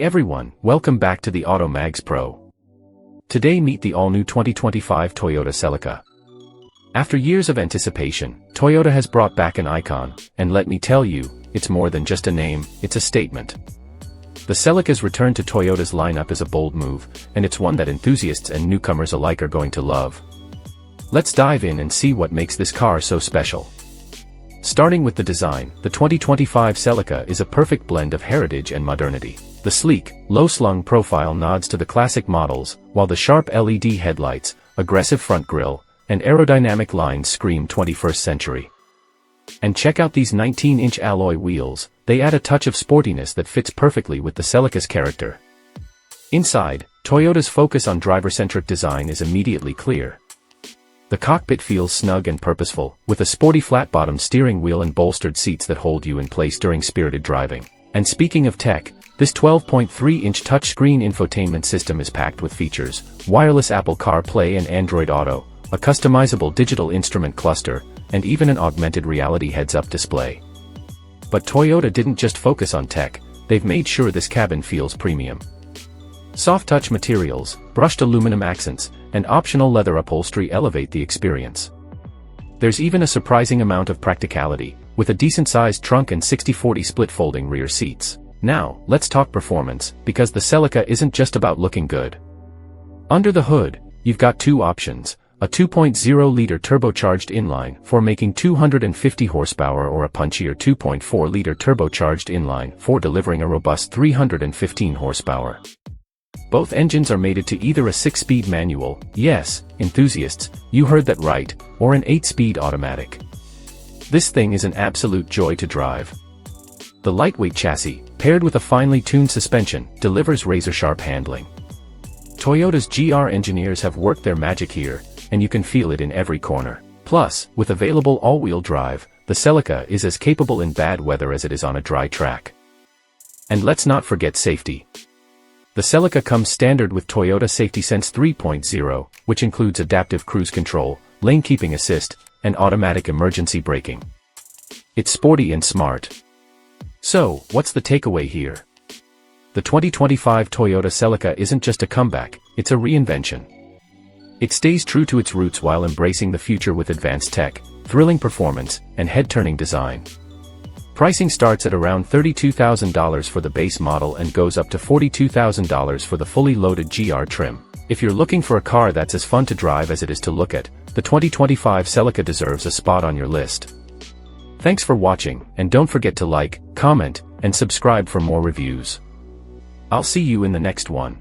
everyone, welcome back to the Auto Mags Pro. Today meet the all-new 2025 Toyota Celica. After years of anticipation, Toyota has brought back an icon, and let me tell you, it's more than just a name, it's a statement. The Celica's return to Toyota's lineup is a bold move, and it's one that enthusiasts and newcomers alike are going to love. Let's dive in and see what makes this car so special. Starting with the design, the 2025 Celica is a perfect blend of heritage and modernity. The sleek, low-slung profile nods to the classic models, while the sharp LED headlights, aggressive front grille, and aerodynamic lines scream 21st century. And check out these 19-inch alloy wheels, they add a touch of sportiness that fits perfectly with the Celica's character. Inside, Toyota's focus on driver-centric design is immediately clear. The cockpit feels snug and purposeful, with a sporty flat-bottom steering wheel and bolstered seats that hold you in place during spirited driving. And speaking of tech, this 12.3-inch touchscreen infotainment system is packed with features: wireless Apple CarPlay and Android Auto, a customizable digital instrument cluster, and even an augmented reality heads-up display. But Toyota didn't just focus on tech, they've made sure this cabin feels premium. Soft-touch materials, brushed aluminum accents, and optional leather upholstery elevate the experience. There's even a surprising amount of practicality, with a decent-sized trunk and 60/40 split-folding rear seats. Now, let's talk performance, because the Celica isn't just about looking good. Under the hood, you've got two options: a 2.0-liter turbocharged inline for making 250 horsepower or a punchier 2.4-liter turbocharged inline for delivering a robust 315 horsepower. Both engines are mated to either a 6-speed manual, yes, enthusiasts, you heard that right, or an 8-speed automatic. This thing is an absolute joy to drive. The lightweight chassis, paired with a finely tuned suspension, delivers razor-sharp handling. Toyota's GR engineers have worked their magic here, and you can feel it in every corner. Plus, with available all-wheel drive, the Celica is as capable in bad weather as it is on a dry track. And let's not forget safety. The Celica comes standard with Toyota Safety Sense 3.0, which includes adaptive cruise control, lane keeping assist, and automatic emergency braking. It's sporty and smart. So, what's the takeaway here? The 2025 Toyota Celica isn't just a comeback, it's a reinvention. It stays true to its roots while embracing the future with advanced tech, thrilling performance, and head-turning design. Pricing starts at around $32,000 for the base model and goes up to $42,000 for the fully loaded GR trim. If you're looking for a car that's as fun to drive as it is to look at, the 2025 Celica deserves a spot on your list. Thanks for watching, and don't forget to like, comment, and subscribe for more reviews. I'll see you in the next one.